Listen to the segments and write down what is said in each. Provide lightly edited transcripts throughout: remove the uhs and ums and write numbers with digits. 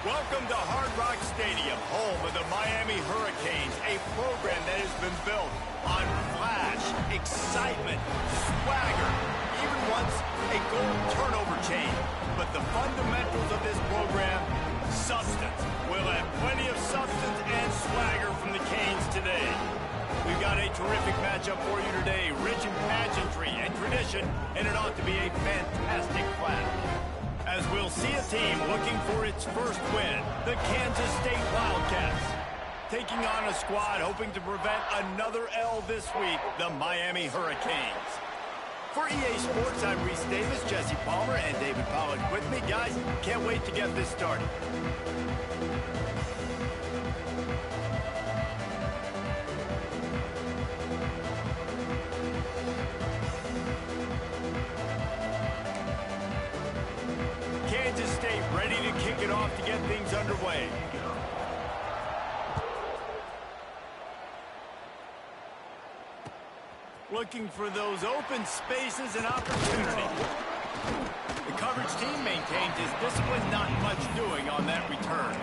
Welcome to Hard Rock Stadium, home of the Miami Hurricanes, a program that has been built on flash, excitement, swagger, even once a goal turnover chain. But the fundamentals of this program, substance. We'll have plenty of substance and swagger from the Canes today. We've got a terrific matchup for you today, rich in pageantry and tradition, and it ought to be a fantastic clash. As we'll see a team looking for its first win, the Kansas State Wildcats. Taking on a squad hoping to prevent another L this week, the Miami Hurricanes. For EA Sports, I'm Reese Davis, Jesse Palmer, and David Pollack with me. Guys, can't wait to get this started. Kansas State ready to kick it off to get things underway. Looking for those open spaces and opportunity. The coverage team maintains his discipline, not much doing on that return.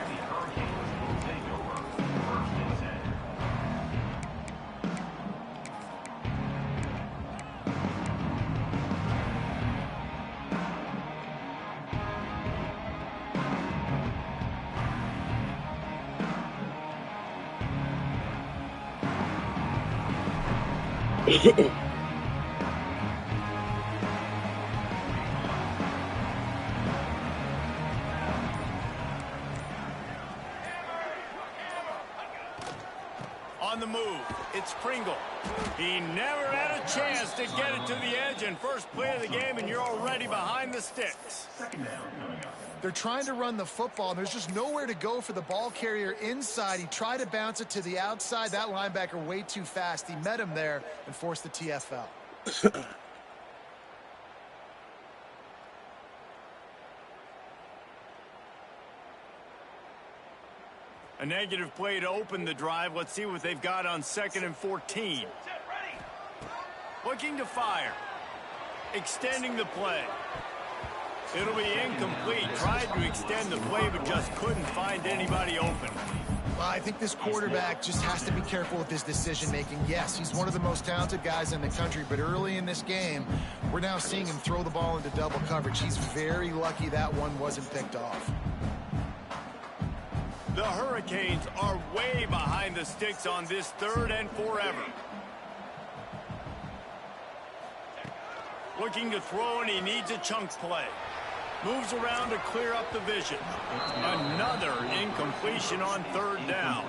On the move, it's Pringle. He never had a chance to get it to the edge, and first play of the game, and you're already behind the sticks. They're trying to run the football, and there's just nowhere to go for the ball carrier inside. He tried to bounce it to the outside. That linebacker way too fast. He met him there and forced the TFL. A negative play to open the drive. Let's see what they've got on 2nd and 14. Looking to fire. Extending the play. It'll be incomplete. Tried to extend the play, but just couldn't find anybody open. Well, I think this quarterback just has to be careful with his decision-making. Yes, he's one of the most talented guys in the country, but early in this game, we're now seeing him throw the ball into double coverage. He's very lucky that one wasn't picked off. The Hurricanes are way behind the sticks on this 3rd and forever. Looking to throw, and he needs a chunk play. Moves around to clear up the vision. Another incompletion on 3rd down.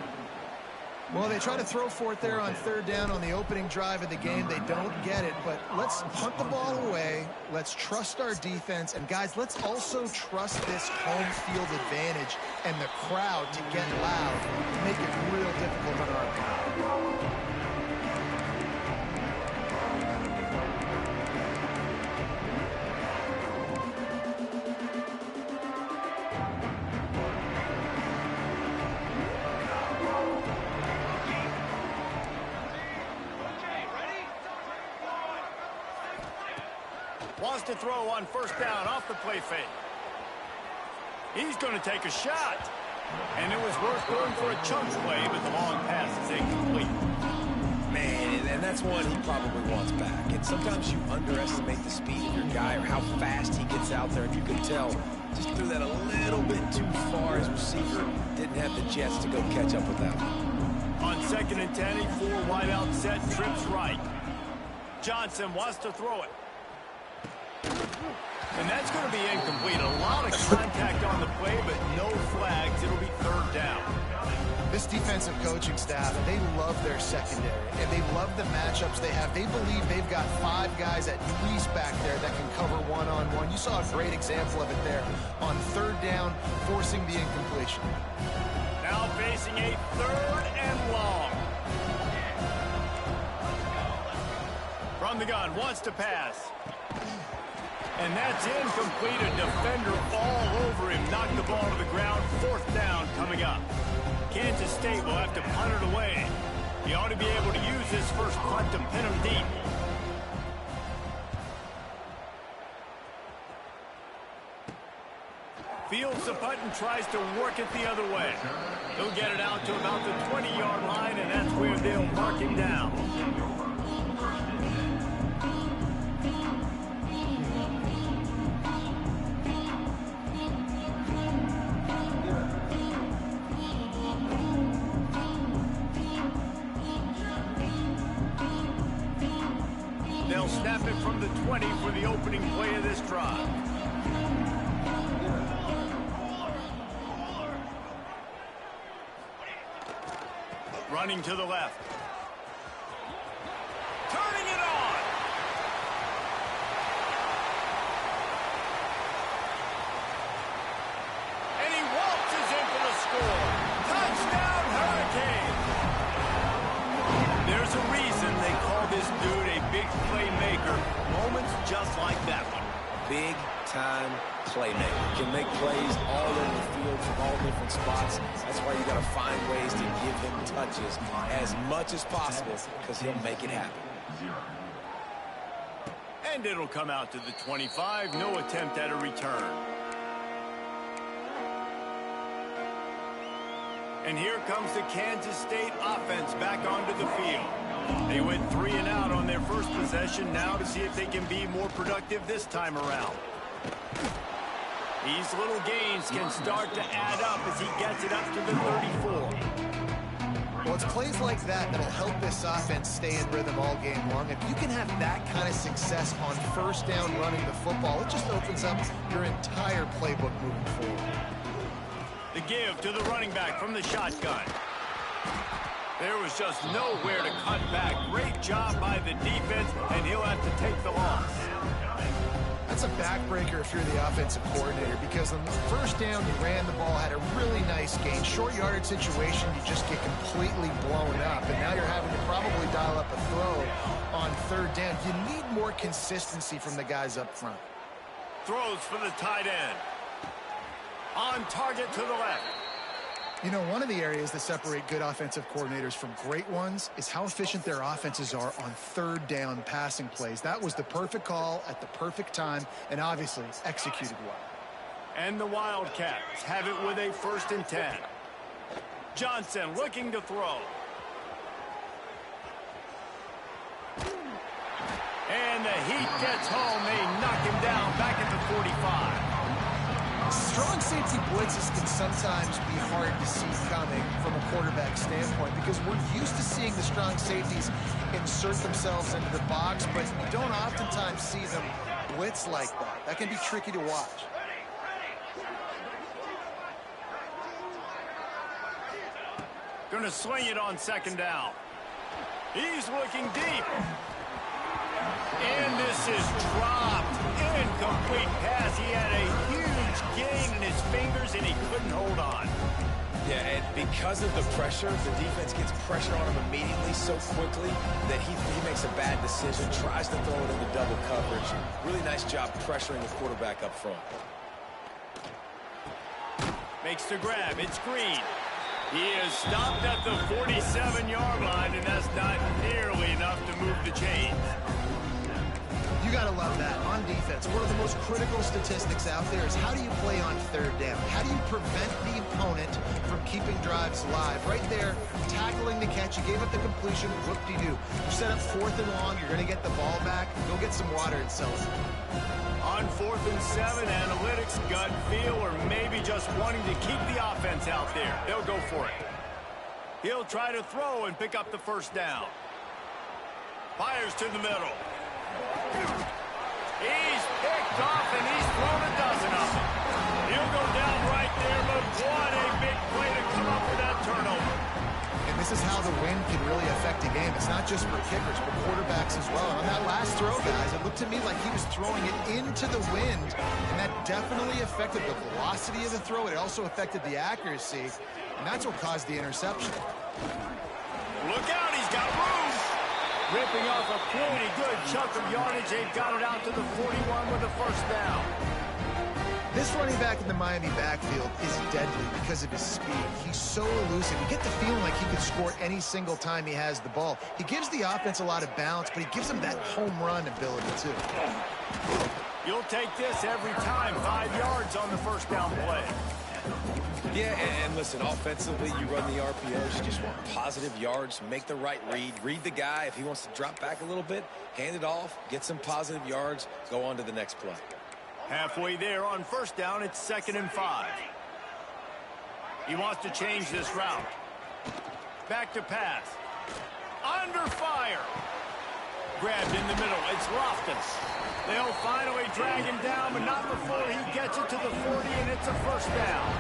Well, they try to throw for it there on 3rd down on the opening drive of the game. They don't get it, but let's punt the ball away. Let's trust our defense. And, guys, let's also trust this home field advantage and the crowd to get loud and make it real difficult on our opponent. Wants to throw on 1st down off the play fake. He's going to take a shot. And it was worth going for a chunk play, but the long pass is incomplete. Man, and that's one he probably wants back. And sometimes you underestimate the speed of your guy or how fast he gets out there. And you can tell, just threw that a little bit too far. His receiver didn't have the jets to go catch up with that one. On 2nd and 10, 4 wide out set, trips right. Johnson wants to throw it. And that's going to be incomplete. A lot of contact on the play, but no flags. It'll be 3rd down. This defensive coaching staff, they love their secondary, and they love the matchups they have. They believe they've got 5 guys at least back there that can cover one-on-one. You saw a great example of it there on 3rd down, forcing the incompletion. Now facing a 3rd and long. From the gun, wants to pass. And that's incomplete. A defender all over him. Knocked the ball to the ground. 4th down coming up. Kansas State will have to punt it away. He ought to be able to use his first punt to pin him deep. Fields the punt and tries to work it the other way. He'll get it out to about the 20-yard line, and that's where they'll mark him down. They'll snap it from the 20 for the opening play of this drive. Running to the left. Turning it on. And he waltzes in for the score. Touchdown, Hurricane. There's a reason they call this dude a big playmaker. Moments just like that one. Big-time playmaker. Can make plays all over the field from all different spots. That's why you got to find ways to give him touches as much as possible, because he'll make it happen. And it'll come out to the 25. No attempt at a return. And here comes the Kansas State offense back onto the field. They went 3 and out on their first possession, now to see if they can be more productive this time around. These little gains can start to add up as he gets it up to the 34. Well, it's plays like that that'll help this offense stay in rhythm all game long. If you can have that kind of success on first down running the football, it just opens up your entire playbook moving forward. The give to the running back from the shotgun. There was just nowhere to cut back. Great job by the defense, and he'll have to take the loss. That's a backbreaker if you're the offensive coordinator, because on the first down, you ran the ball, had a really nice gain. Short yardage situation, you just get completely blown up, and now you're having to probably dial up a throw on third down. You need more consistency from the guys up front. Throws for the tight end. On target to the left. You know, one of the areas that separate good offensive coordinators from great ones is how efficient their offenses are on third down passing plays. That was the perfect call at the perfect time, and obviously executed well. And the Wildcats have it with a 1st and 10. Johnson looking to throw. And the heat gets home. They knock him down back at the 45. Strong safety blitzes can sometimes be hard to see coming from a quarterback standpoint, because we're used to seeing the strong safeties insert themselves into the box, but you don't oftentimes see them blitz like that. That can be tricky to watch. Gonna swing it on 2nd down. He's looking deep. And this is dropped. Incomplete pass. He had a huge gain in his fingers, and he couldn't hold on. Yeah, and because of the pressure, the defense gets pressure on him immediately so quickly that he makes a bad decision, tries to throw it into double coverage. Really nice job pressuring the quarterback up front. Makes the grab. It's Green. He is stopped at the 47-yard line, and that's not nearly enough to move the chains. You got to love that on defense. One of the most critical statistics out there is how do you play on third down? How do you prevent the opponent from keeping drives alive? Right there, tackling the catch. You gave up the completion. Whoop-de-doo. You set up 4th and long. You're going to get the ball back. Go get some water and sell it. On 4th and 7, analytics, gut feel, or maybe just wanting to keep the offense out there. They'll go for it. He'll try to throw and pick up the 1st down. Fires to the middle. He's picked off, and he's thrown a dozen of them. He'll go down right there, but what a big play to come up with that turnover. And this is how the wind can really affect a game. It's not just for kickers, but quarterbacks as well. And on that last throw, guys, it looked to me like he was throwing it into the wind, and that definitely affected the velocity of the throw. It also affected the accuracy, and that's what caused the interception. Look out, he's got room. Ripping off a pretty good chunk of yardage. They've got it out to the 41 with the 1st down. This running back in the Miami backfield is deadly because of his speed. He's so elusive. You get the feeling like he could score any single time he has the ball. He gives the offense a lot of balance, but he gives them that home run ability, too. You'll take this every time. 5 yards on the first down play. Yeah, and listen, offensively, you run the RPOs. You just want positive yards, make the right read the guy. If he wants to drop back a little bit, hand it off, get some positive yards, go on to the next play. Halfway there on first down, it's 2nd and 5. He wants to change this route. Back to pass. Under fire. Grabbed in the middle. It's Loftus. They'll finally drag him down, but not before he gets it to the 40, and it's a first down.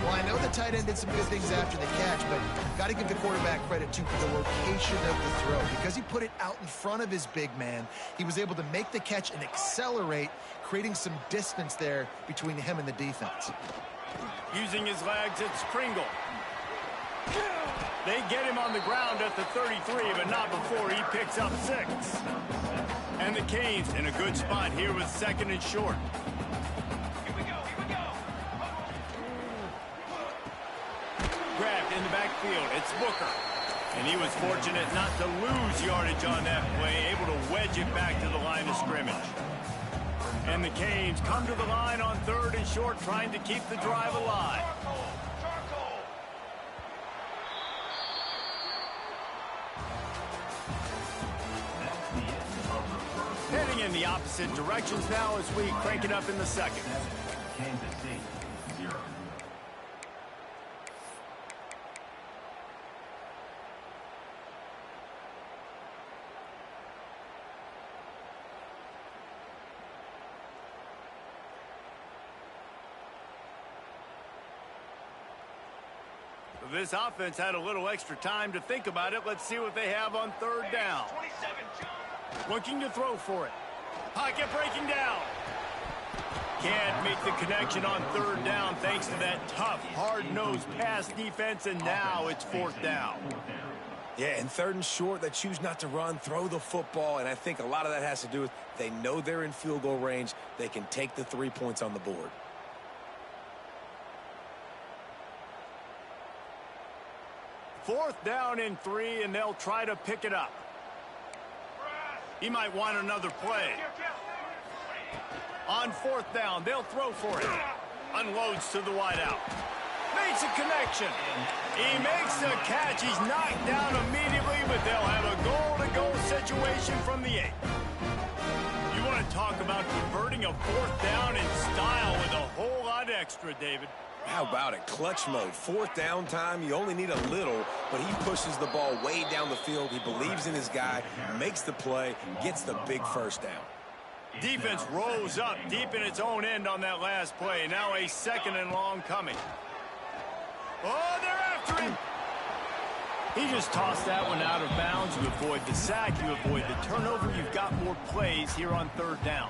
Well, I know the tight end did some good things after the catch, but got to give the quarterback credit to the location of the throw. Because he put it out in front of his big man, he was able to make the catch and accelerate, creating some distance there between him and the defense. Using his legs, it's Pringle. They get him on the ground at the 33, but not before he picks up 6. And the Canes in a good spot here with 2nd and short. Here we go. Grabbed in the backfield. It's Booker. And he was fortunate not to lose yardage on that play, able to wedge it back to the line of scrimmage. And the Canes come to the line on 3rd and short, trying to keep the drive alive. Heading in the opposite directions now as we crank it up in the 2nd. Kansas City, 0. This offense had a little extra time to think about it. Let's see what they have on 3rd down. Looking to throw for it. Pocket breaking down. Can't make the connection on 3rd down thanks to that tough, hard-nosed pass defense, and now it's 4th down. Yeah, and 3rd and short, they choose not to run, throw the football, and I think a lot of that has to do with they know they're in field goal range. They can take the 3 points on the board. Fourth down and 3, and they'll try to pick it up. He might want another play. On 4th down, they'll throw for it. Unloads to the wideout. Makes a connection. He makes the catch. He's knocked down immediately, but they'll have a goal-to-goal situation from the 8. You want to talk about converting a 4th down in style with a whole lot extra, David. How about it? Clutch mode. 4th down time. You only need a little, but he pushes the ball way down the field. He believes in his guy, makes the play, gets the big first down. Defense rose up deep in its own end on that last play. Now a 2nd and long coming. Oh, they're after him. He just tossed that one out of bounds. You avoid the sack. You avoid the turnover. You've got more plays here on 3rd down.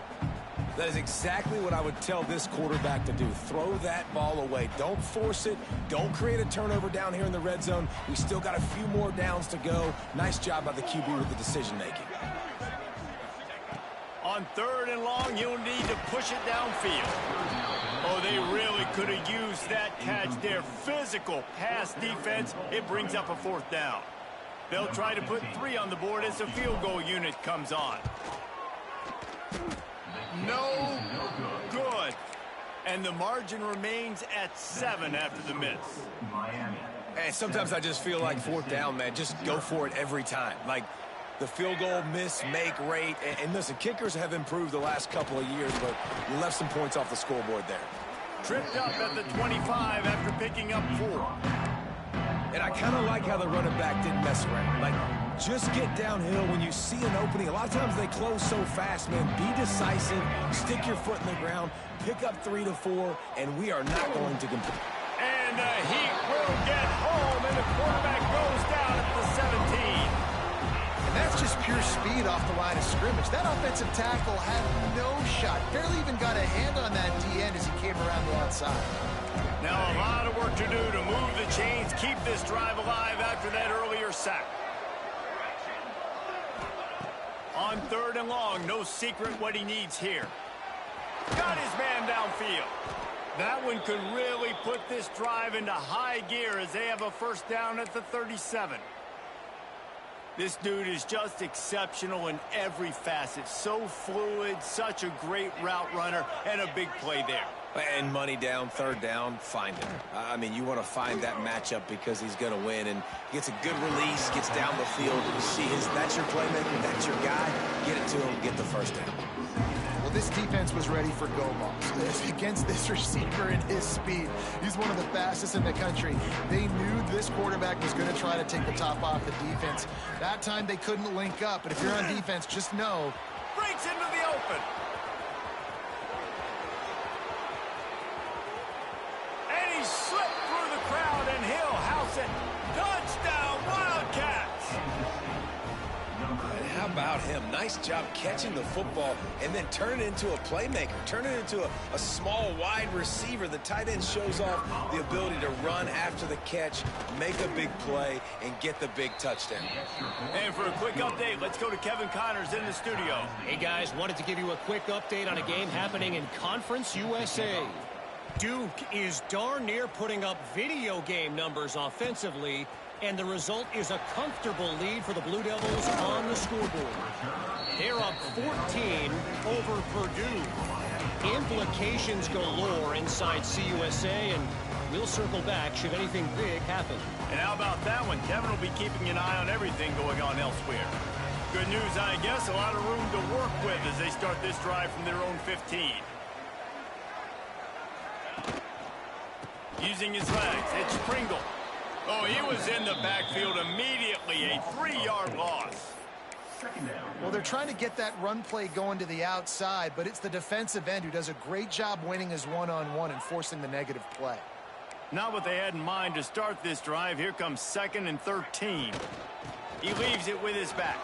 That is exactly what I would tell this quarterback to do. Throw that ball away. Don't force it. Don't create a turnover down here in the red zone. We still got a few more downs to go. Nice job by the QB with the decision-making. On 3rd and long, you'll need to push it downfield. Oh, they really could have used that catch there. Physical pass defense. It brings up a 4th down. They'll try to put 3 on the board as the field goal unit comes on. No good. And the margin remains at 7 after the miss. And sometimes I just feel like 4th down, man, just go for it every time. Like the field goal miss, make rate. And listen, kickers have improved the last couple of years, but you left some points off the scoreboard there. Tripped up at the 25 after picking up 4. And I kind of like how the running back didn't mess around. Like, just get downhill when you see an opening. A lot of times they close so fast, man. Be decisive, stick your foot in the ground, pick up 3 to 4, and we are not going to compete. And the Heat will get home, and the quarterback goes down at the 17. And that's just pure speed off the line of scrimmage. That offensive tackle had no shot. Barely even got a hand on that D-end as he came around the outside. Now a lot of work to do to move the chains, keep this drive alive after that earlier sack. On 3rd and long, no secret what he needs here. Got his man downfield. That one could really put this drive into high gear as they have a 1st down at the 37. This dude is just exceptional in every facet. So fluid, such a great route runner, and a big play there. And money down, third down, find him. I mean, you want to find that matchup because he's going to win. And gets a good release, gets down the field. You see that's your playmaker, that's your guy. Get it to him, get the first down. Well, this defense was ready for go balls. Against this receiver and his speed, he's one of the fastest in the country. They knew this quarterback was going to try to take the top off the defense. That time they couldn't link up, but if you're on defense, just know. Breaks into the open. And he slipped through the crowd, and he'll house it. Touchdown, Wildcats! And how about him? Nice job catching the football and then turn it into a playmaker. Turn it into a small, wide receiver. The tight end shows off the ability to run after the catch, make a big play, and get the big touchdown. And for a quick update, let's go to Kevin Connors in the studio. Hey, guys, wanted to give you a quick update on a game happening in Conference USA. Duke is darn near putting up video game numbers offensively, and the result is a comfortable lead for the Blue Devils on the scoreboard. They're up 14 over Purdue. Implications galore inside CUSA, and we'll circle back should anything big happen. And how about that one? Kevin will be keeping an eye on everything going on elsewhere. Good news, I guess. A lot of room to work with as they start this drive from their own 15. Using his legs, it's Pringle. Oh, he was in the backfield immediately. A 3-yard loss. Well, they're trying to get that run play going to the outside, but it's the defensive end who does a great job winning his one-on-one and forcing the negative play. Not what they had in mind to start this drive. Here comes 2nd and 13. He leaves it with his back.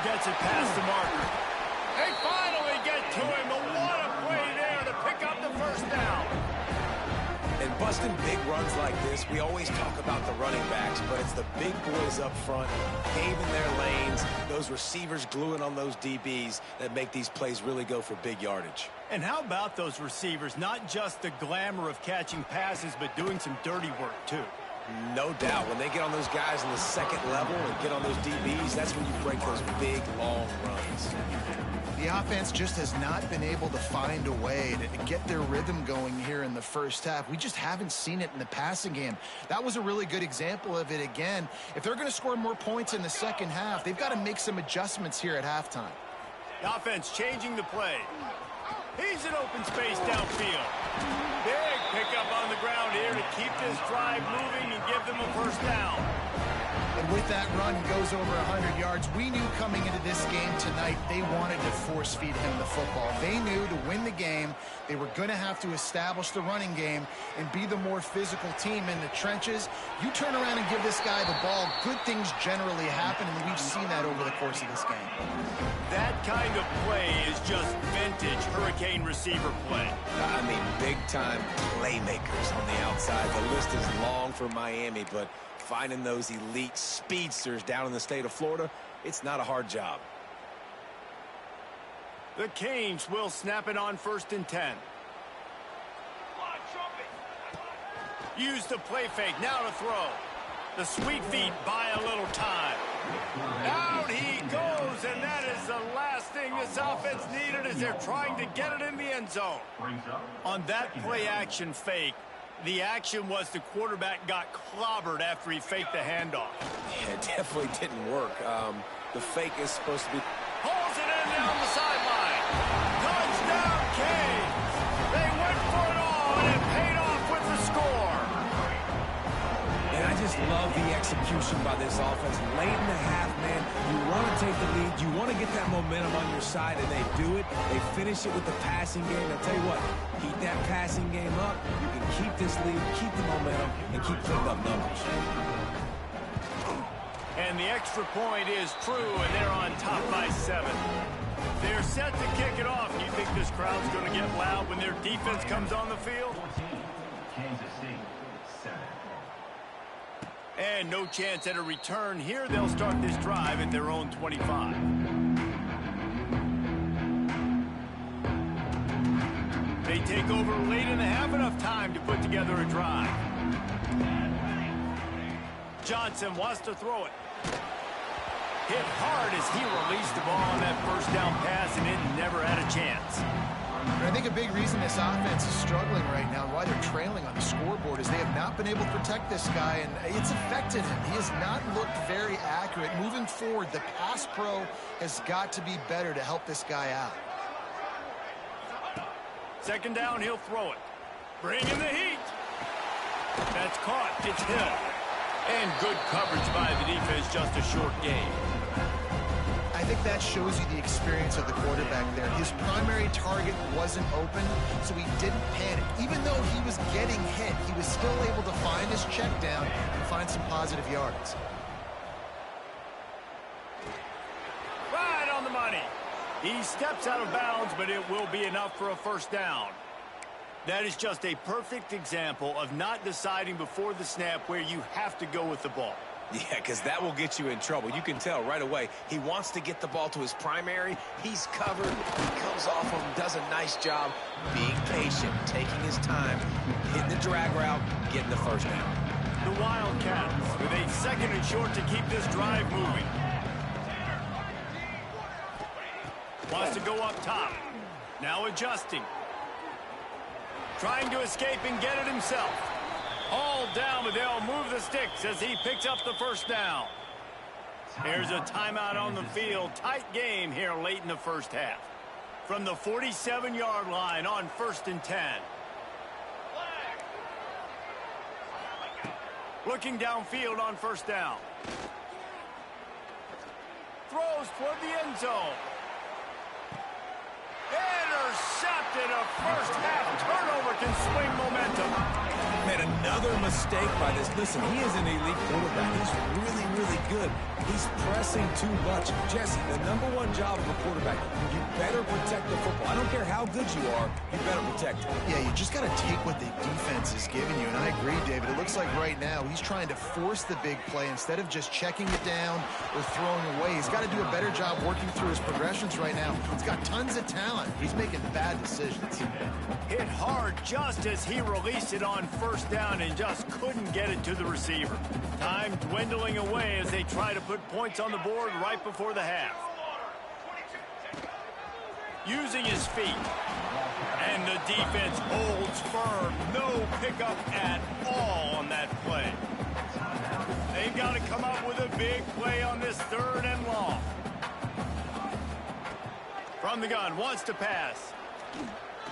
Gets it past the marker. They finally get to him. But what a play there to pick up the first down. And busting big runs like this, we always talk about the running backs, but it's the big boys up front, paving their lanes, those receivers gluing on those DBs that make these plays really go for big yardage. And how about those receivers? Not just the glamour of catching passes, but doing some dirty work, too. No doubt. When they get on those guys in the second level and get on those DBs, that's when you break those big, long runs. The offense just has not been able to find a way to get their rhythm going here in the first half. We just haven't seen it in the passing game. That was a really good example of it again. If they're going to score more points in the second half, they've got to make some adjustments here at halftime. The offense changing the play. He's in open space downfield. Big pickup on the ground here to keep this drive moving and give them a first down. And with that run, he goes over 100 yards. We knew coming into this game tonight, they wanted to force feed him the football. They knew to win the game, they were going to have to establish the running game and be the more physical team in the trenches. You turn around and give this guy the ball, good things generally happen, and we've seen that over the course of this game. That kind of play is just vintage Hurricane receiver play. I mean, big-time playmakers on the outside. The list is long for Miami, but finding those elite speedsters down in the state of Florida, it's not a hard job. The Canes will snap it on 1st and 10. Use the play fake, now to throw. The sweet feet buy a little time. Out he goes, and that is the last thing this offense needed as they're trying to get it in the end zone. On that play action fake, the action was the quarterback got clobbered after he faked the handoff. Yeah, it definitely didn't work. The fake is supposed to be... Pulls it in down the sideline. Touchdown, Canes. They went for it all, and it paid off with the score. And I just love the execution by this offense. Late in the half, man, you want to take the lead. You want to get that momentum on your side, and they do it. They finish it with the passing game. I'll tell you what, keep that passing game up. You can keep this lead, keep the momentum, and keep putting up numbers. And the extra point is true, and they're on top by 7. They're set to kick it off. Do you think this crowd's going to get loud when their defense comes on the field? Kansas City, 7. And no chance at a return here. They'll start this drive at their own 25. They take over late in the half, enough time to put together a drive. Johnson wants to throw it. Hit hard as he released the ball on that first down pass, and it never had a chance. I think a big reason this offense is struggling right now and why they're trailing on the scoreboard is they have not been able to protect this guy, and it's affected him. He has not looked very accurate. Moving forward, the pass pro has got to be better to help this guy out. Second down, he'll throw it. Bring in the heat. That's caught. It's hit. And good coverage by the defense, just a short game. I think that shows you the experience of the quarterback there. His primary target wasn't open, so he didn't panic. Even though he was getting hit, he was still able to find his check down and find some positive yards. Right on the money. He steps out of bounds, but it will be enough for a first down. That is just a perfect example of not deciding before the snap where you have to go with the ball. Yeah, because that will get you in trouble. You can tell right away he wants to get the ball to his primary. He's covered. He comes off of him, does a nice job being patient, taking his time, hitting the drag route, getting the first down. The Wildcats with a second and short to keep this drive moving. Wants to go up top. Now adjusting. Trying to escape and get it himself. All down, but they'll move the sticks as he picks up the first down. Here's a timeout on the field. Tight game here late in the first half. From the 47-yard line on 1st and 10. Looking downfield on first down. Throws toward the end zone. Intercepted. A first half turnover can swing momentum. Made another mistake by this. Listen, he is an elite quarterback. He's really, really good. He's pressing too much. Jesse, the #1 job of a quarterback, you better protect the football. I don't care how good you are, you better protect it. Yeah, you just got to take what the defense is giving you, and I agree, David. It looks like right now he's trying to force the big play instead of just checking it down or throwing away. He's got to do a better job working through his progressions right now. He's got tons of talent. He's making bad decisions. Hit hard just as he released it on first down and just couldn't get it to the receiver. Time dwindling away as they try to put points on the board right before the half. Using his feet. And the defense holds firm. No pickup at all on that play. They've got to come up with a big play on this 3rd and long. From the gun, wants to pass.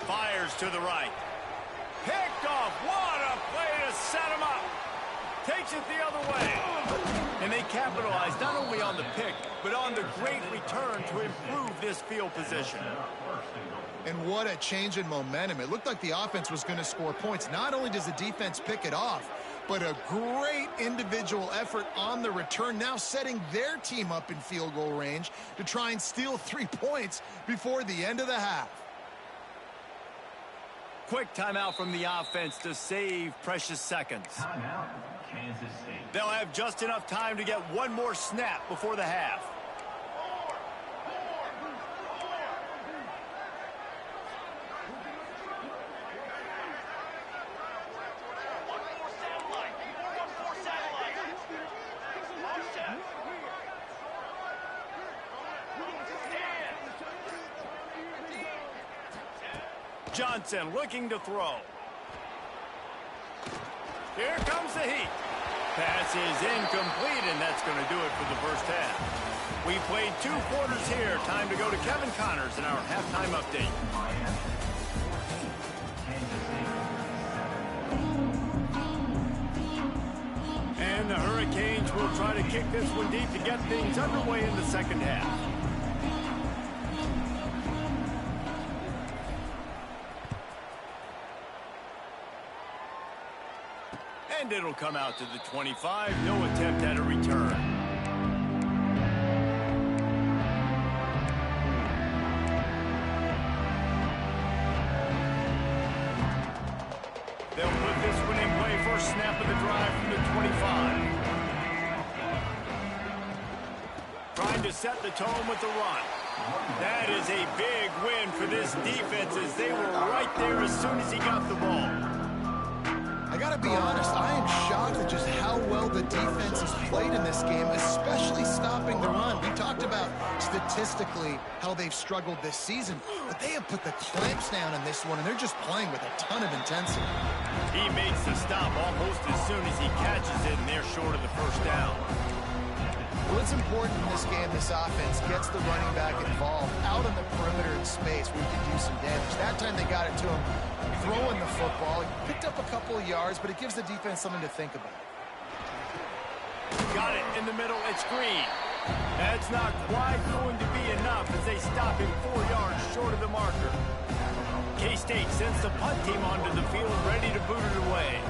Fires to the right. Picked off. What a play to set him up. Takes it the other way. And they capitalize not only on the pick, but on the great return to improve this field position. And what a change in momentum. It looked like the offense was going to score points. Not only does the defense pick it off, but a great individual effort on the return, now setting their team up in field goal range to try and steal 3 points before the end of the half. Quick timeout from the offense to save precious seconds. Timeout, Kansas State. They'll have just enough time to get one more snap before the half. Johnson looking to throw. Here comes the heat. Pass is incomplete, and that's going to do it for the first half. We played 2 quarters here. Time to go to Kevin Connors in our halftime update. And the Hurricanes will try to kick this one deep to get things underway in the second half. And it'll come out to the 25. No attempt at a return. They'll put this one in play. First snap of the drive from the 25. Trying to set the tone with the run. That is a big win for this defense as they were right there as soon as he got the ball. I I got to be honest, I am shocked at just how well the defense has played in this game, especially stopping the run. We talked about statistically how they've struggled this season, but they have put the clamps down in this one, and they're just playing with a ton of intensity. He makes the stop almost as soon as he catches it, and they're short of the first down. Well, it's important in this game, this offense gets the running back involved out on the perimeter in space where he can do some damage. That time they got it to him throwing the football. He picked up a couple of yards, but it gives the defense something to think about. Got it in the middle. It's Green. That's not quite going to be enough as they stop him 4 yards short of the marker. K-State sends the punt team onto the field, ready to boot it away.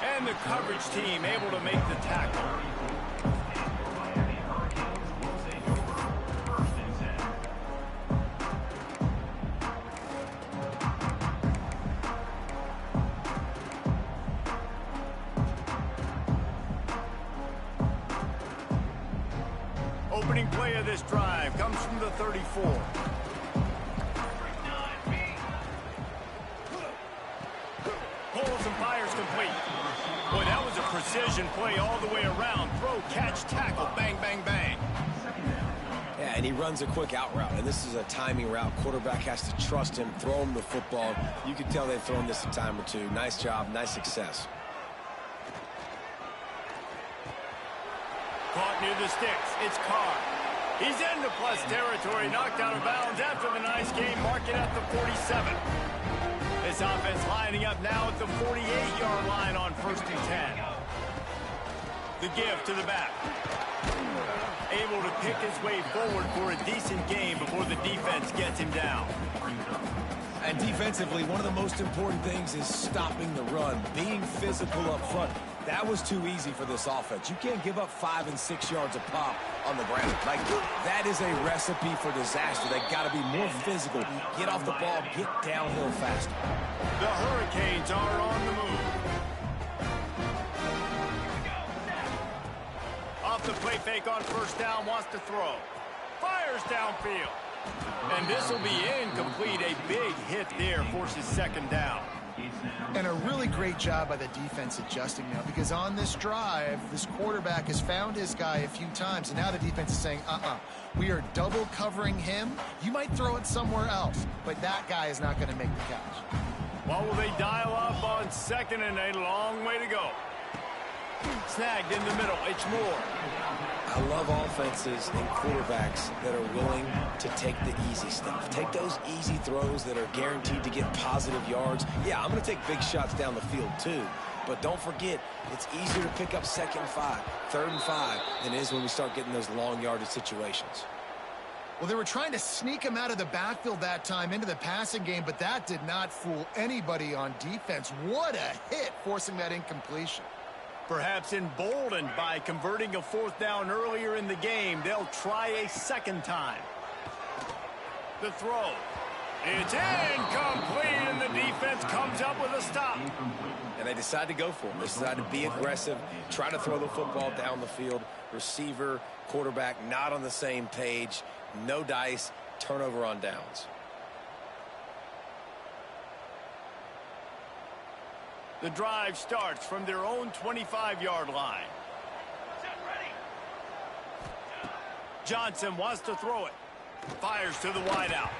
And the coverage team able to make the tackle. Opening play of this drive comes from the 34. Pulls and fires complete. Boy, that was a precision play all the way around. Throw, catch, tackle, bang, bang, bang. Yeah, and he runs a quick out route, and this is a timing route. Quarterback has to trust him, throw him the football. You can tell they've thrown this a time or two. Nice job, nice success. Caught near the sticks. It's Carr. He's into plus territory, knocked out of bounds after the nice game, marking at the 47. This offense lining up now at the 48-yard line on 1st and 10. The give to the back. Able to pick his way forward for a decent game before the defense gets him down. And defensively, one of the most important things is stopping the run, being physical up front. That was too easy for this offense. You can't give up 5 and 6 yards a pop on the ground. Like, that is a recipe for disaster. They got to be more physical. Get off the ball, get downhill faster. The Hurricanes are on the move. Off the play fake on 1st down, wants to throw. Fires downfield. And this will be incomplete. A big hit there, forces 2nd down. And a really great job by the defense adjusting now, because on this drive, this quarterback has found his guy a few times, and now the defense is saying, we are double covering him. You might throw it somewhere else, but that guy is not going to make the catch. Well, will they dial up on 2nd and a long way to go? Snagged in the middle. It's Moore. I love offenses and quarterbacks that are willing to take the easy stuff. Take those easy throws that are guaranteed to get positive yards. Yeah, I'm going to take big shots down the field too. But don't forget, it's easier to pick up 2nd and 5, 3rd and 5 than it is when we start getting those long yardage situations. Well, they were trying to sneak him out of the backfield that time into the passing game, but that did not fool anybody on defense. What a hit, forcing that incompletion. Perhaps emboldened by converting a 4th down earlier in the game, they'll try a 2nd time. The throw. It's incomplete, and the defense comes up with a stop. And they decide to go for him. They decide to be aggressive, try to throw the football down the field. Receiver, quarterback, not on the same page. No dice, turnover on downs. The drive starts from their own 25-yard line. Johnson wants to throw it. Fires to the wideout.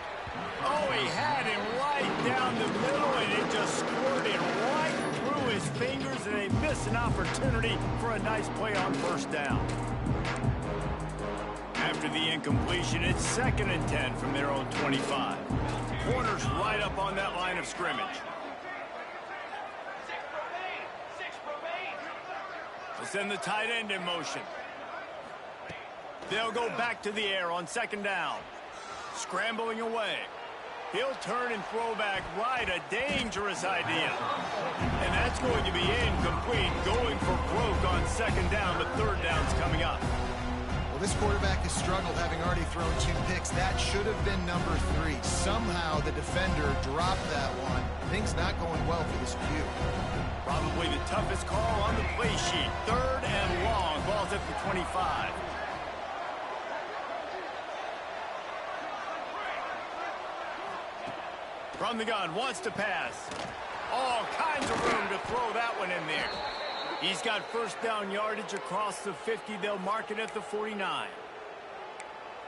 Oh, he had him right down the middle, and it just squirted right through his fingers, and they missed an opportunity for a nice play on 1st down. After the incompletion, it's 2nd and 10 from their own 25. Corners right up on that line of scrimmage. They send the tight end in motion. They'll go back to the air on 2nd down. Scrambling away. He'll turn and throw back right. A dangerous idea. And that's going to be incomplete. Going for broke on 2nd down, but 3rd down's coming up. Well, this quarterback has struggled, having already thrown 2 picks. That should have been number 3. Somehow the defender dropped that one. Things not going well for this Q. Probably the toughest call on the play sheet. 3rd and long. Ball's at the 25. From the gun, wants to pass. All kinds of room to throw that one in there. He's got first down yardage across the 50. They'll mark it at the 49.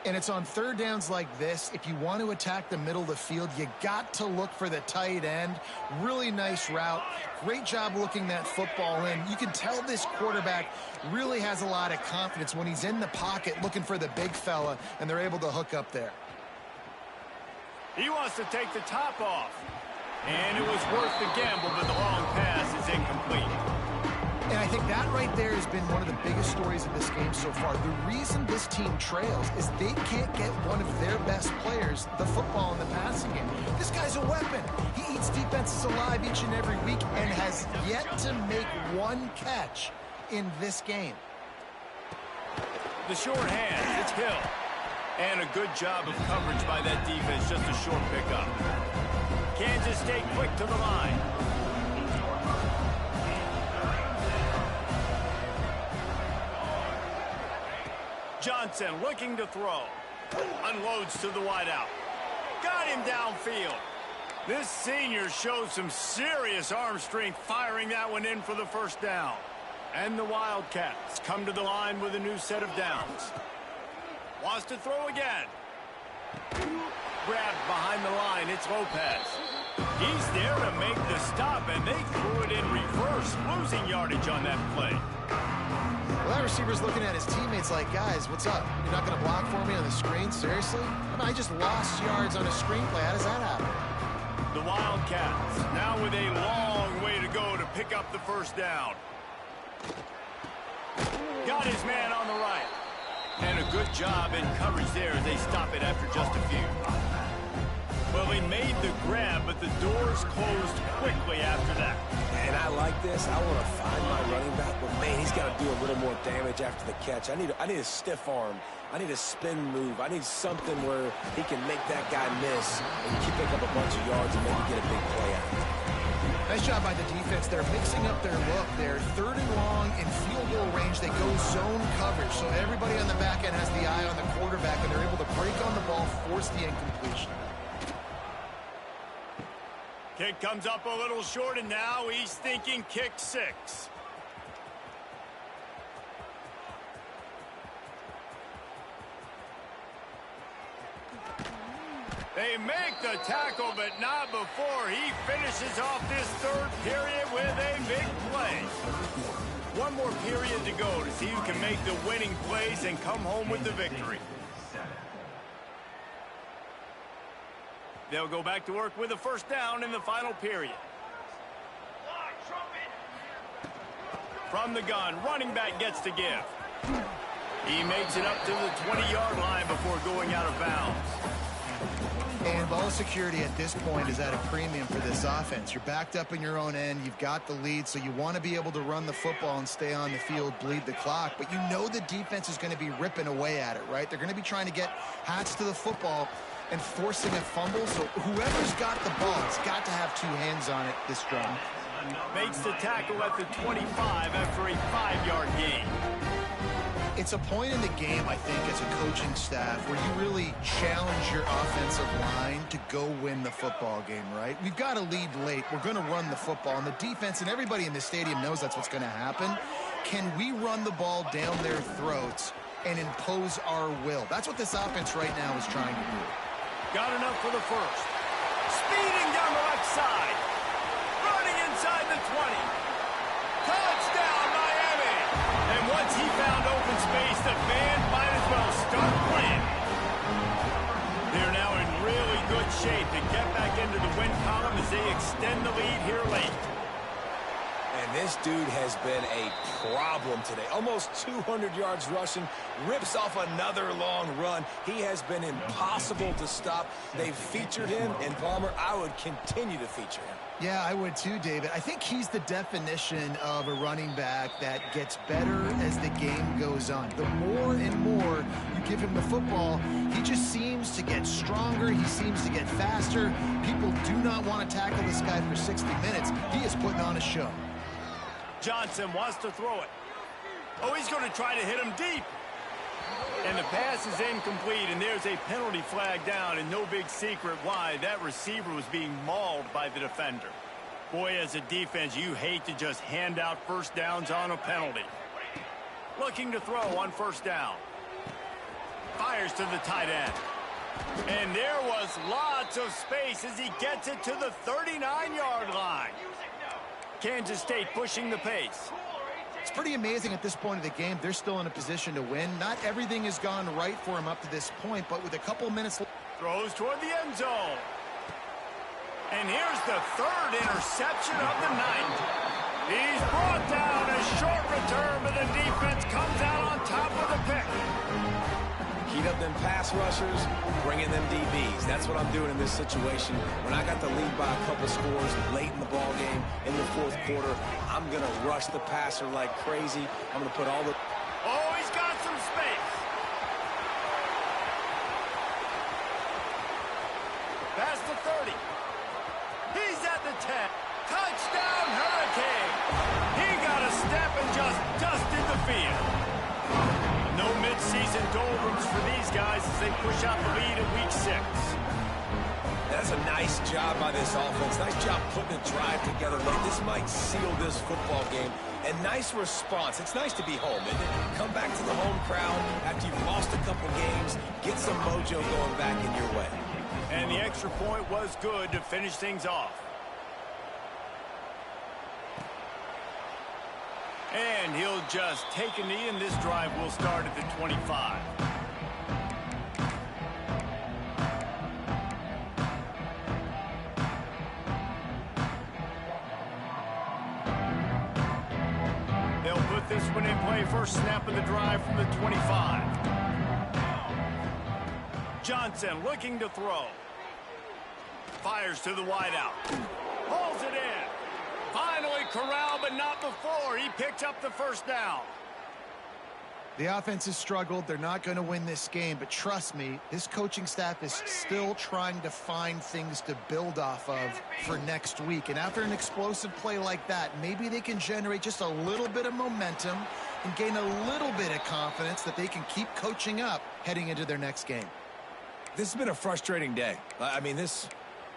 And it's on third downs like this. If you want to attack the middle of the field, you got to look for the tight end. Really nice route. Great job looking that football in. You can tell this quarterback really has a lot of confidence when he's in the pocket looking for the big fella, and they're able to hook up there. He wants to take the top off. And it was worth the gamble, but the long pass is incomplete. And I think that right there has been one of the biggest stories of this game so far. The reason this team trails is they can't get one of their best players the football in the passing game. This guy's a weapon. He eats defenses alive each and every week and has yet to make one catch in this game. The short hand, it's Hill. And a good job of coverage by that defense, just a short pickup. Kansas State quick to the line. Johnson looking to throw. Unloads to the wideout. Got him downfield. This senior shows some serious arm strength firing that one in for the first down. And the Wildcats come to the line with a new set of downs. Wants to throw again. Grabbed behind the line. It's Lopez. He's there to make the stop, and they threw it in reverse, losing yardage on that play. Well, that receiver's looking at his teammates like, guys, what's up? You're not going to block for me on the screen? Seriously? I just lost yards on a screenplay. How does that happen? The Wildcats now with a long way to go to pick up the first down. Got his man on the right. And a good job in coverage there as they stop it after just a few. Well, they made the grab, but the doors closed quickly after that. And I like this. I want to find my running back, but man, he's got to do a little more damage after the catch. I need a stiff arm. I need a spin move. I need something where he can make that guy miss and keep pick up a bunch of yards and maybe get a big play out of it. Nice job by the defense. They're mixing up their look. They're third and long in field goal range. They go zone coverage. So everybody on the back end has the eye on the quarterback, and they're able to break on the ball, force the incompletion. Kick comes up a little short, and now he's thinking kick 6. They make the tackle, but not before he finishes off this third period with a big play. One more period to go to see who can make the winning plays and come home with the victory. They'll go back to work with a first down in the final period. From the gun, running back gets to give. He makes it up to the 20-yard line before going out of bounds. And ball security at this point is at a premium for this offense. You're backed up in your own end. You've got the lead, so you want to be able to run the football and stay on the field, bleed the clock. But you know the defense is going to be ripping away at it, right? They're going to be trying to get Hats to the football and forcing a fumble. So whoever's got the ball has got to have two hands on it this drive. Makes the tackle at the 25 after a 5-yard gain. It's a point in the game, I think, as a coaching staff where you really challenge your offensive line to go win the football game, right? We've got to lead late. We're going to run the football. And the defense and everybody in the stadium knows that's what's going to happen. Can we run the ball down their throats and impose our will? That's what this offense right now is trying to do. Got enough for the first. Speeding down the left side. Running inside the 20. Touchdown, Miami. And once he found open space, the band might as well start playing. They're now in really good shape to get back into the win column as they extend the lead here late. And this dude has been a problem today. Almost 200 yards rushing, rips off another long run. He has been impossible to stop. They've featured him, and Palmer, I would continue to feature him. Yeah, I would too, David. I think he's the definition of a running back that gets better as the game goes on. The more and more you give him the football, he just seems to get stronger. He seems to get faster. People do not want to tackle this guy for 60 minutes. He is putting on a show. Johnson wants to throw it. Oh, he's going to try to hit him deep. And the pass is incomplete, and there's a penalty flag down, and no big secret why. That receiver was being mauled by the defender. Boy, as a defense, you hate to just hand out first downs on a penalty. Looking to throw on first down. Fires to the tight end. And there was lots of space as he gets it to the 39-yard line. Kansas State pushing the pace. It's pretty amazing at this point of the game. They're still in a position to win. Not everything has gone right for him up to this point, but with a couple minutes. Throws toward the end zone. And here's the third interception of the night. He's brought down a short return, but the defense comes out on top of the pick. Heat up them pass rushers, bring in them DBs. That's what I'm doing in this situation. When I got the lead by a couple scores late in the ball game, in the fourth quarter, I'm going to rush the passer like crazy. I'm going to put all the... Oh, he's got some space. Past the 30. He's at the 10. Touchdown, Hurricane. He got a step and just dusted the field. No mid-season doldrums for these guys as they push out the lead in week 6. That's a nice job by this offense. Nice job putting a drive together. This might seal this football game. And nice response. It's nice to be home, isn't it? Come back to the home crowd after you've lost a couple games. Get some mojo going back in your way. And the extra point was good to finish things off. And he'll just take a knee, and this drive will start at the 25. They'll put this one in play. First snap of the drive from the 25. Johnson looking to throw. Fires to the wideout. Pulls it in. Finally corralled, but not before. He picked up the first down. The offense has struggled. They're not going to win this game, but trust me, this coaching staff is still trying to find things to build off of for next week. And after an explosive play like that, maybe they can generate just a little bit of momentum and gain a little bit of confidence that they can keep coaching up heading into their next game. This has been a frustrating day. I mean,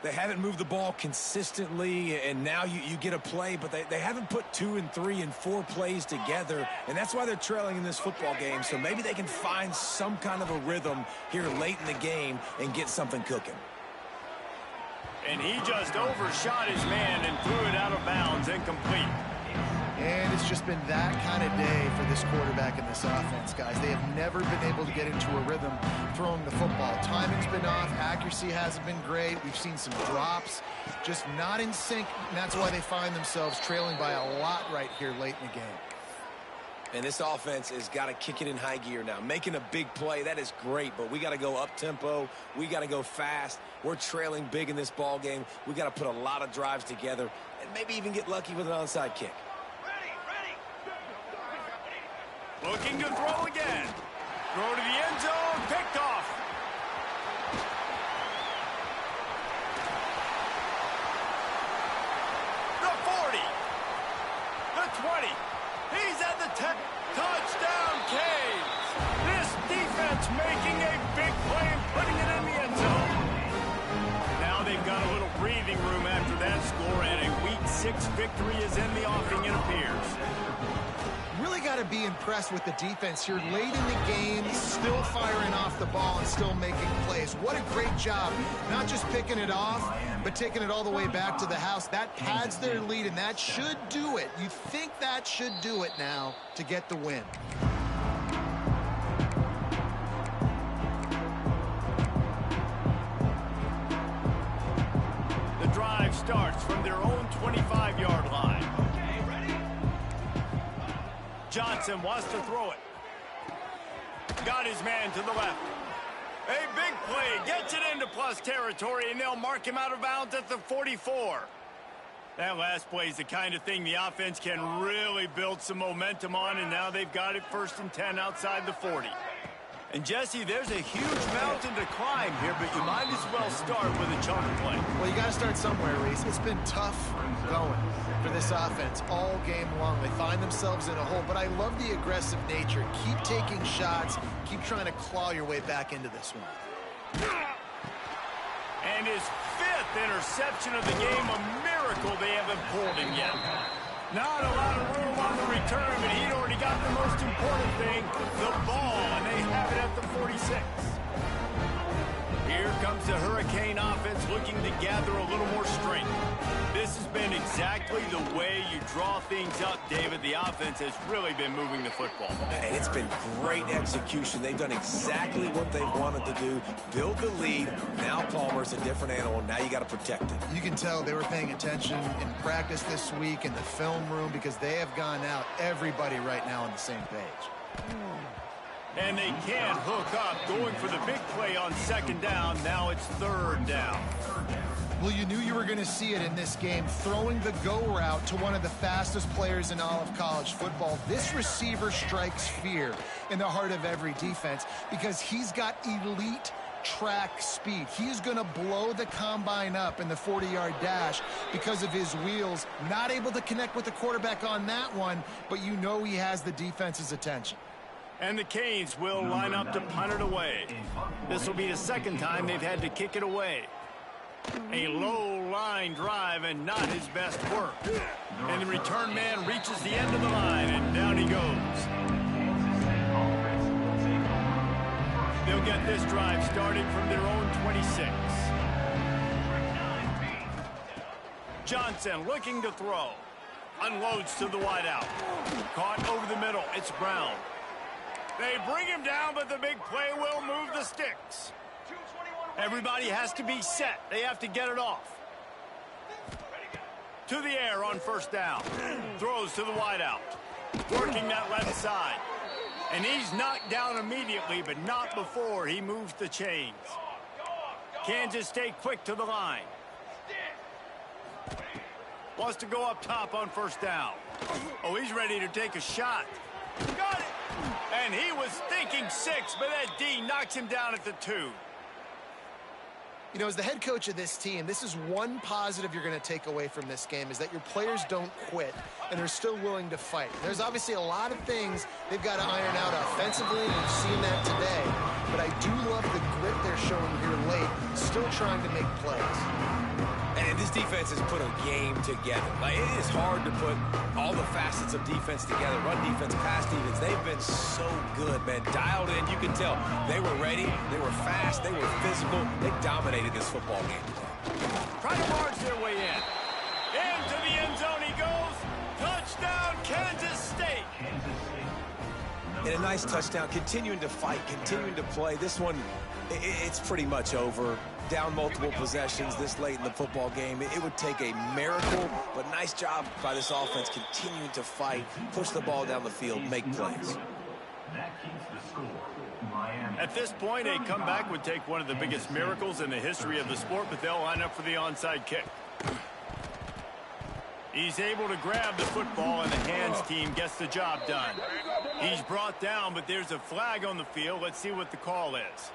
they haven't moved the ball consistently, and now you get a play, but they haven't put 2 and 3 and 4 plays together, and that's why they're trailing in this football game. So maybe they can find some kind of a rhythm here late in the game and get something cooking. And he just overshot his man and threw it out of bounds, incomplete. And it's just been that kind of day for this quarterback and this offense, guys. They have never been able to get into a rhythm throwing the football. Timing's been off. Accuracy hasn't been great. We've seen some drops. Just not in sync, and that's why they find themselves trailing by a lot right here late in the game. And this offense has got to kick it in high gear now. Making a big play, that is great, but we got to go up-tempo. We got to go fast. We're trailing big in this ball game. We got to put a lot of drives together and maybe even get lucky with an onside kick. Looking to throw again. Throw to the end zone. Picked off. The 40. The 20. He's at the 10. Touchdown, Canes. This defense making a big play and putting it in the end zone. Now they've got a little breathing room after that score, and a Week 6 victory is in the offing, it appears. Really got to be impressed with the defense here late in the game, still firing off the ball and still making plays. What a great job, not just picking it off, but taking it all the way back to the house. That pads their lead, and that should do it. You think that should do it now to get the win. The drive starts from their own 25-yard line. Johnson wants to throw it. Got his man to the left. A big play. Gets it into plus territory, and they'll mark him out of bounds at the 44. That last play is the kind of thing the offense can really build some momentum on, and now they've got it 1st and 10 outside the 40. And, Jesse, there's a huge mountain to climb here, but you might as well start with a chunk play. Well, you got to start somewhere, Reese. It's been tough going. for this offense all game long. They find themselves in a hole, but I love the aggressive nature. Keep taking shots. Keep trying to claw your way back into this one. And his 5th interception of the game, a miracle they haven't pulled him yet. Not a lot of room on the return, but he'd already got the most important thing, the ball, and they have it at the 46. Here comes the Hurricane offense looking to gather a little more strength. This has been exactly the way you draw things up, David. The offense has really been moving the football. And it's been great execution. They've done exactly what they wanted to do. Build the lead. Now Palmer's a different animal. Now you got to protect it. You can tell they were paying attention in practice this week in the film room because they have gone out, everybody right now on the same page. And they can't hook up, going for the big play on 2nd down. Now it's 3rd down. Well, you knew you were going to see it in this game, throwing the go route to one of the fastest players in all of college football. This receiver strikes fear in the heart of every defense because he's got elite track speed. He is going to blow the combine up in the 40-yard dash because of his wheels. Not able to connect with the quarterback on that one, but you know he has the defense's attention. And the Canes will line up to punt it away. This will be the 2nd time they've had to kick it away. A low line drive and not his best work. And the return man reaches the end of the line, and down he goes. They'll get this drive started from their own 26. Johnson looking to throw. Unloads to the wideout. Caught over the middle. It's Brown. They bring him down, but the big play will move the sticks. Everybody has to be set. They have to get it off. To the air on 1st down. Throws to the wideout. Working that left side. And he's knocked down immediately, but not before he moves the chains. Kansas stay quick to the line. Wants to go up top on 1st down. Oh, he's ready to take a shot. Got it! And he was thinking 6, but that D knocks him down at the 2. You know, as the head coach of this team, this is one positive you're going to take away from this game, is that your players don't quit and are still willing to fight. There's obviously a lot of things they've got to iron out offensively. We've seen that today. But I do love the grit they're showing here late, still trying to make plays. And this defense has put a game together. Like, it is hard to put all the facets of defense together. Run defense, pass defense. They've been so good, man. Dialed in. You can tell they were ready. They were fast. They were physical. They dominated this football game today. Try to march their way in. Into the end zone he goes. Touchdown, Kansas State. And a nice touchdown. Continuing to fight. Continuing to play. This one, it's pretty much over. Down multiple possessions this late in the football game. It would take a miracle, but nice job by this offense continuing to fight, push the ball down the field, make plays. At this point, a comeback would take one of the biggest miracles in the history of the sport, but they'll line up for the onside kick. He's able to grab the football, and the hands team gets the job done. He's brought down, but there's a flag on the field. Let's see what the call is.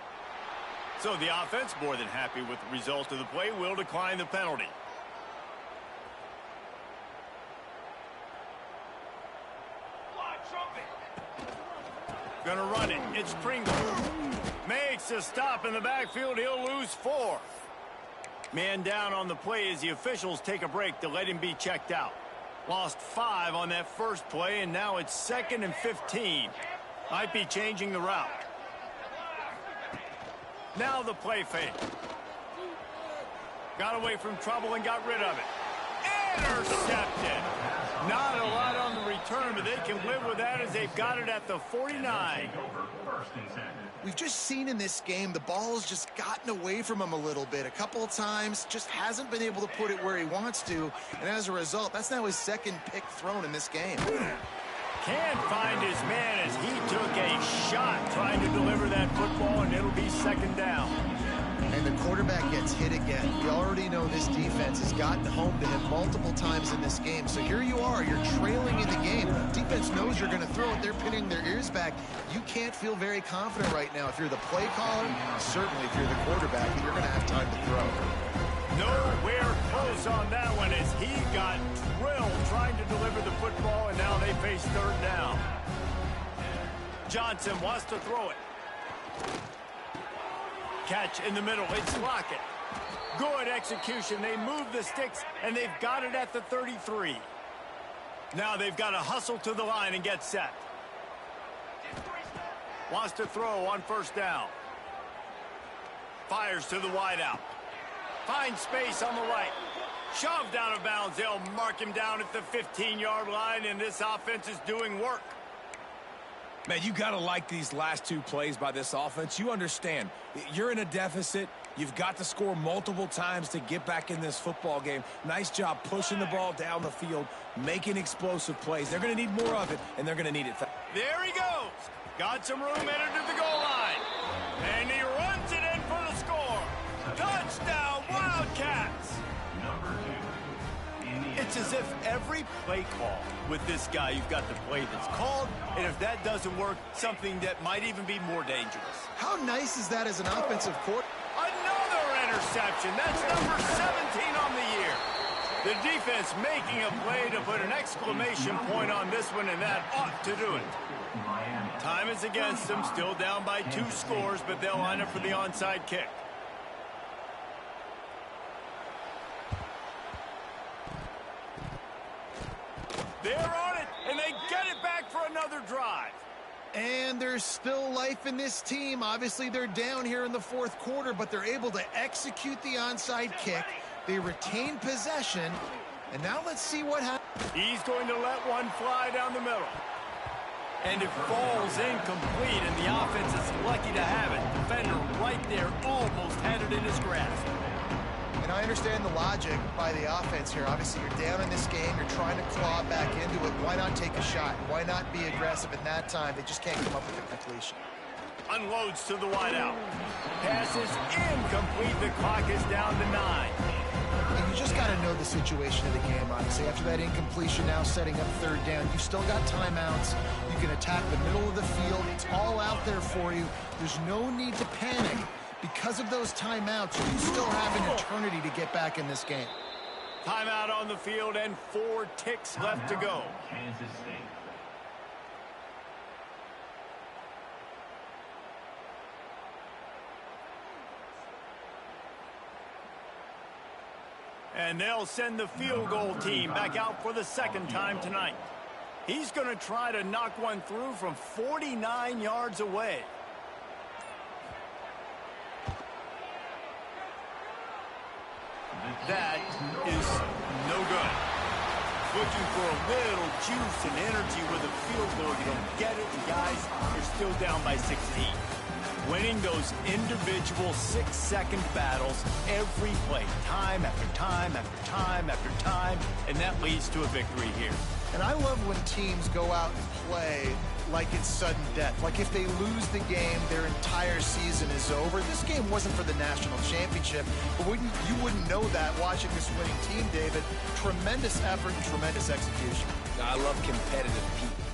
So the offense, more than happy with the result of the play, will decline the penalty. Gonna run it. It's Pringle. Makes a stop in the backfield. He'll lose 4. Man down on the play as the officials take a break to let him be checked out. Lost 5 on that first play, and now it's 2nd and 15. Might be changing the route. Now the play fake. Got away from trouble and got rid of it. Intercepted. Not a lot on the return, but they can live with that as they've got it at the 49. We've just seen in this game the ball has just gotten away from him a little bit. A couple of times, just hasn't been able to put it where he wants to. And as a result, that's now his 2nd pick thrown in this game. Can't find his man as he took a shot trying to deliver that football, and it'll be 2nd down. And the quarterback gets hit again. You already know this defense has gotten home to him multiple times in this game. So here you are, you're trailing in the game. Defense knows you're going to throw it. They're pinning their ears back. You can't feel very confident right now. If you're the play caller, certainly if you're the quarterback, you're going to have time to throw. Nowhere close on that one as he got drilled trying to deliver the football, and now they face third down. Johnson wants to throw it. Catch in the middle. It's Lockett. Good execution. They move the sticks, and they've got it at the 33. Now they've got to hustle to the line and get set. Wants to throw on first down. Fires to the wideout. Finds space on the right. Shoved out of bounds. They'll mark him down at the 15-yard line, and this offense is doing work. Man, you got to like these last two plays by this offense. You understand, you're in a deficit. You've got to score multiple times to get back in this football game. Nice job pushing the ball down the field, making explosive plays. They're going to need more of it, and they're going to need it. There he goes. Got some room headed to the goal line. And he runs it in for the score. Touchdown, Wildcats. It's as if every play call with this guy, you've got the play that's called, and if that doesn't work, something that might even be more dangerous. How nice is that as an offensive court? Another interception. That's number 17 on the year. The defense making a play to put an exclamation point on this one, and that ought to do it. Time is against them, still down by 2 scores, but they'll line up for the onside kick. They're on it, and they get it back for another drive. And there's still life in this team. Obviously, they're down here in the fourth quarter, but they're able to execute the onside kick. They retain possession, and now let's see what happens. He's going to let one fly down the middle. And it falls incomplete, and the offense is lucky to have it. Defender right there almost had it in his grasp. And I understand the logic by the offense here. Obviously, you're down in this game. You're trying to claw back into it. Why not take a shot? Why not be aggressive in that time? They just can't come up with a completion. Unloads to the wideout. Passes incomplete. The clock is down to 9. And you just got to know the situation of the game, obviously. After that incompletion, now setting up third down, you've still got timeouts. You can attack the middle of the field. It's all out there for you. There's no need to panic. Because of those timeouts, you still have an eternity to get back in this game. Timeout on the field and 4 ticks left to go. Kansas State. And they'll send the field goal team back out for the second time tonight. He's going to try to knock one through from 49 yards away. That is no good. Looking for a little juice and energy with a field goal. You don't get it, and guys, you're still down by 16. Winning those individual 6-second battles every play, time after time after time after time, and that leads to a victory here. And I love when teams go out and play like it's sudden death. Like if they lose the game, their entire season is over. This game wasn't for the national championship, but you wouldn't know that watching this winning team, David. Tremendous effort and tremendous execution. I love competitive people.